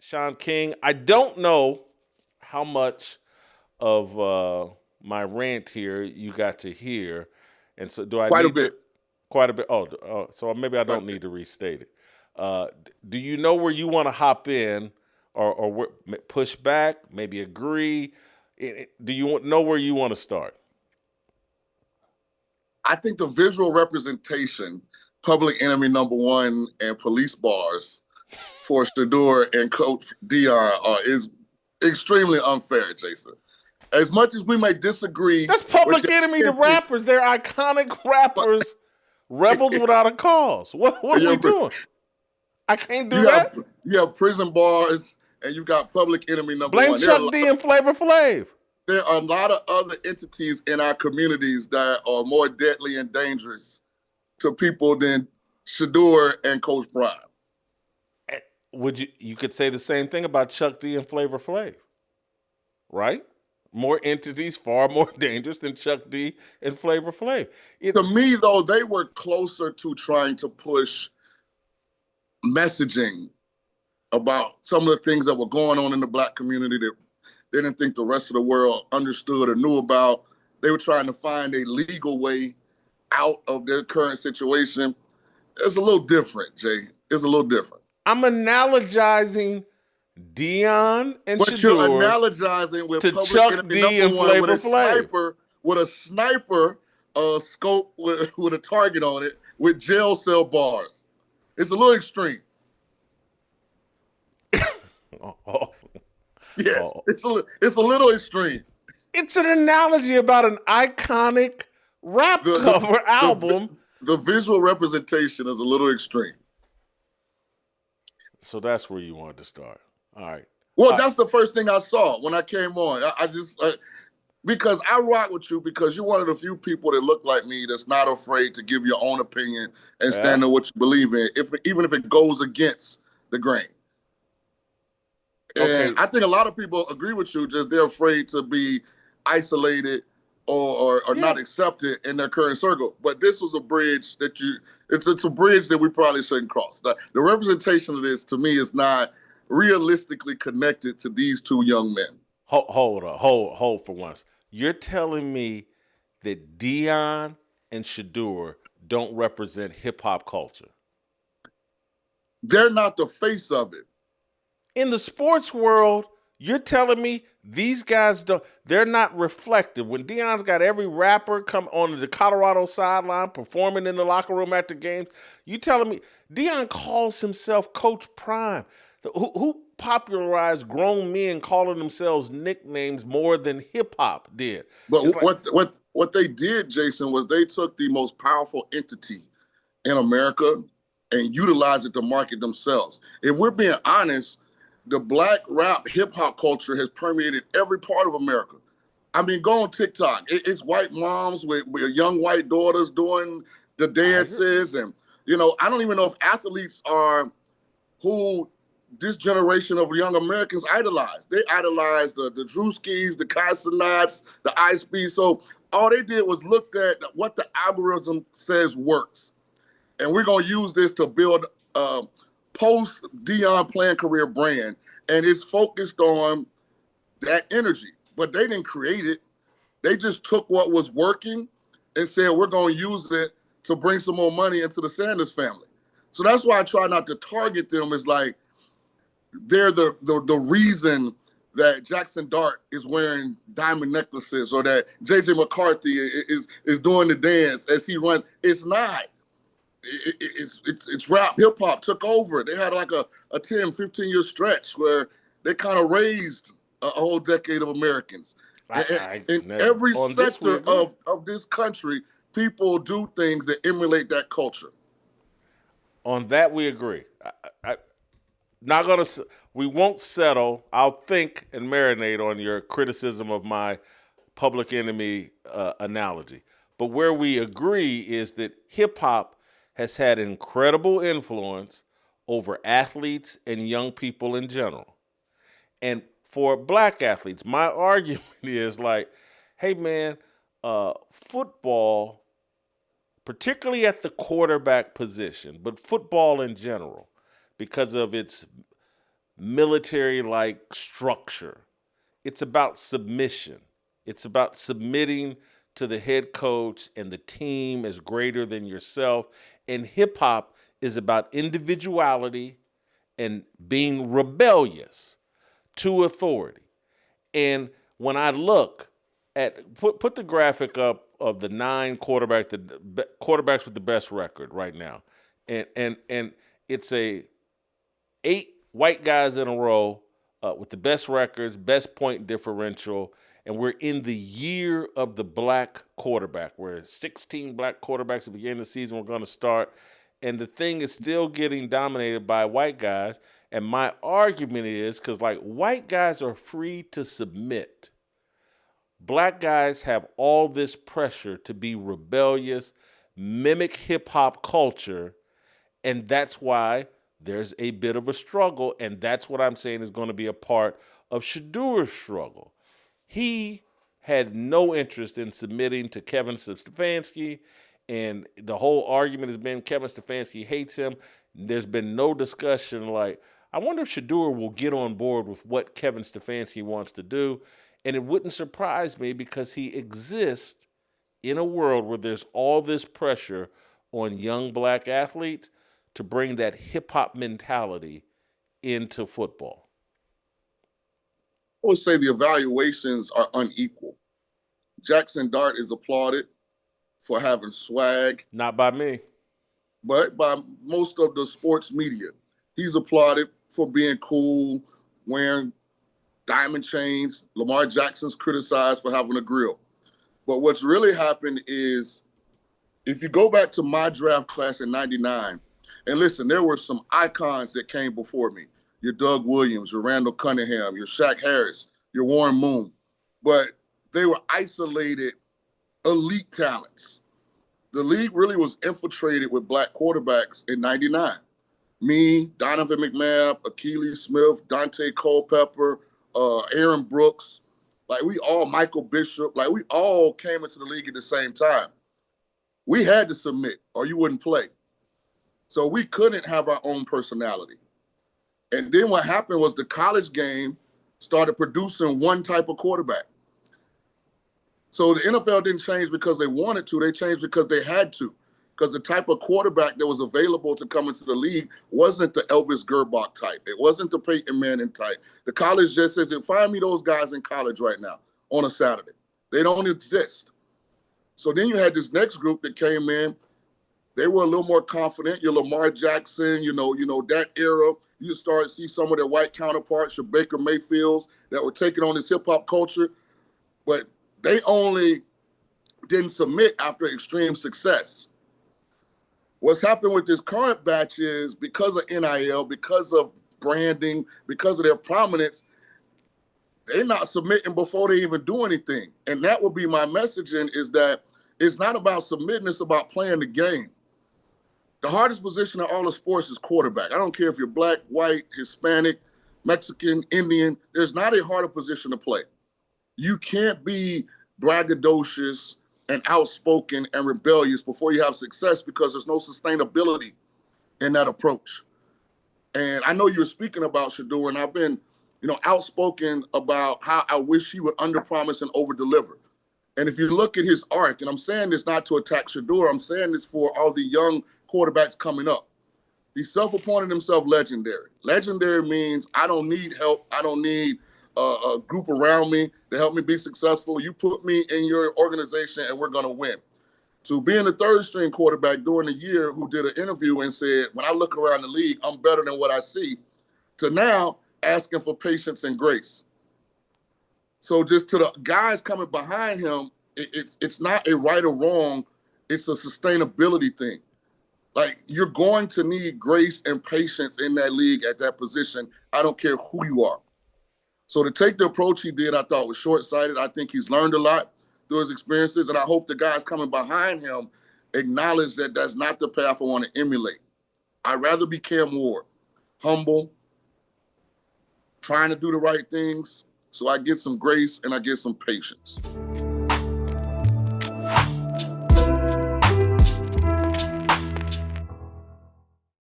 Shaun King. I don't know how much of my rant here you got to hear, and so do I Quite a need bit. to quite a bit? So maybe I Quite a don't bit. need to restate it. Do you know where you want to hop in, or push back? Maybe agree. Do you know where you want to start? I think the visual representation, Public Enemy number one, and police bars for Shedeur and Coach Deion is extremely unfair, Jason. As much as we may disagree That's with Public Enemy, their the intentions, rappers. They're iconic rappers. Rebels but without a cause. What are we doing? I can't do you have that. you have prison bars and you've got Public Enemy number Blame one. Chuck D and Flavor Flav. There are a lot of other entities in our communities that are more deadly and dangerous to people than Shedeur and Coach Prime. Would you could say the same thing about Chuck D and Flavor Flav, right? More entities, far more dangerous than Chuck D and Flavor Flav. To me, though, they were closer to trying to push messaging about some of the things that were going on in the Black community that they didn't think the rest of the world understood or knew about. They were trying to find a legal way out of their current situation. It's a little different, Jay. It's a little different. I'm analogizing Deion and But you're Shedeur analogizing with to Public Chuck Enemy D number and one Flavor Flav. with a sniper scope with a target on it with jail cell bars. It's a little extreme. Oh. Yes, it's a little extreme. It's an analogy about an iconic rap cover album. The visual representation is a little extreme. So that's where you wanted to start. All right. Well, that's the first thing I saw when I came on. Because I rock with you because you're one of the few people that look like me that's not afraid to give your own opinion and stand in what you believe in, even if it goes against the grain. And I think a lot of people agree with you, just they're afraid to be isolated or not accepted in their current circle. But this was a bridge that it's a bridge that we probably shouldn't cross. The representation of this, to me, is not realistically connected to these two young men. Hold for once. You're telling me that Deion and Shedeur don't represent hip hop culture? They're not the face of it. In the sports world, you're telling me these guys they're not reflective. When Deion's got every rapper come on the Colorado sideline performing in the locker room after games, you telling me Deion calls himself Coach Prime, who popularized grown men calling themselves nicknames more than hip hop did. But what they did, Jason, was they took the most powerful entity in America and utilized it to market themselves. If we're being honest, the Black rap hip hop culture has permeated every part of America. I mean, go on TikTok. It's white moms with young white daughters doing the dances. And, I don't even know if athletes are who this generation of young Americans idolize. They idolize the Drewskis, the Casanats, the Ice Speed. So all they did was looked at what the algorithm says works. And we're going to use this to build post Deion playing career brand, and it's focused on that energy. But they didn't create it. They just took what was working and said, we're going to use it to bring some more money into the Sanders family. So that's why I try not to target them as like they're the reason that Jackson Dart is wearing diamond necklaces or that JJ McCarthy is doing the dance as he runs. It's not. It's rap. Hip hop took over. They had like a 10, 15-year stretch where they kind of raised a whole decade of Americans. In every sector of this country, people do things that emulate that culture. On that, we agree. We won't settle. I'll think and marinate on your criticism of my Public Enemy analogy. But where we agree is that hip hop has had incredible influence over athletes and young people in general. And for Black athletes, my argument is like, hey man, football, particularly at the quarterback position, but football in general, because of its military-like structure. It's about submission. It's about submitting to the head coach, and the team is greater than yourself. And hip hop is about individuality and being rebellious to authority. And when I look at put the graphic up of the 9 quarterbacks with the best record right now, and it's a 8 white guys in a row with the best records, best point differential, and we're in the year of the black quarterback, where 16 black quarterbacks at the beginning of the season were going to start, and the thing is still getting dominated by white guys. And my argument is because, like, white guys are free to submit. Black guys have all this pressure to be rebellious, mimic hip hop culture, and that's why there's a bit of a struggle, and that's what I'm saying is going to be a part of Shedeur's struggle. He had no interest in submitting to Kevin Stefanski, and the whole argument has been Kevin Stefanski hates him. There's been no discussion like, I wonder if Shedeur will get on board with what Kevin Stefanski wants to do, and it wouldn't surprise me because he exists in a world where there's all this pressure on young black athletes to bring that hip-hop mentality into football. I would say the evaluations are unequal. Jackson Dart is applauded for having swag. Not by me. But by most of the sports media. He's applauded for being cool, wearing diamond chains. Lamar Jackson's criticized for having a grill. But what's really happened is, if you go back to my draft class in 99, and listen, there were some icons that came before me. Your Doug Williams, your Randall Cunningham, your Shaq Harris, your Warren Moon. But they were isolated elite talents. The league really was infiltrated with black quarterbacks in 99. Me, Donovan McNabb, Achilles Smith, Dante Culpepper, Aaron Brooks, Michael Bishop, we all came into the league at the same time. We had to submit or you wouldn't play. So we couldn't have our own personality. And then what happened was the college game started producing one type of quarterback. So the NFL didn't change because they wanted to. They changed because they had to. Because the type of quarterback that was available to come into the league wasn't the Elvis Gerbach type. It wasn't the Peyton Manning type. The college just says, find me those guys in college right now on a Saturday. They don't exist. So then you had this next group that came in. They were a little more confident. Your Lamar Jackson, that era. You start to see some of their white counterparts, your Baker Mayfields, that were taking on this hip-hop culture. But they only didn't submit after extreme success. What's happened with this current batch is because of NIL, because of branding, because of their prominence, they're not submitting before they even do anything. And that would be my messaging, is that it's not about submitting, it's about playing the game. The hardest position in all of sports is quarterback. I don't care if you're black, white, Hispanic, Mexican, Indian. There's not a harder position to play. You can't be braggadocious and outspoken and rebellious before you have success, because there's no sustainability in that approach. And I know you're speaking about Shedeur, and I've been, outspoken about how I wish he would underpromise and overdeliver. And if you look at his arc, and I'm saying this not to attack Shedeur, I'm saying this for all the young quarterbacks coming up. He self-appointed himself legendary. Legendary means I don't need help. I don't need a group around me to help me be successful. You put me in your organization and we're going to win. To being the third string quarterback during the year who did an interview and said, when I look around the league, I'm better than what I see, to now asking for patience and grace. So just to the guys coming behind him, it's not a right or wrong. It's a sustainability thing. You're going to need grace and patience in that league at that position. I don't care who you are. So to take the approach he did, I thought was short-sighted. I think he's learned a lot through his experiences, and I hope the guys coming behind him acknowledge that that's not the path I want to emulate. I'd rather be Cam Ward, humble, trying to do the right things, so I get some grace and I get some patience.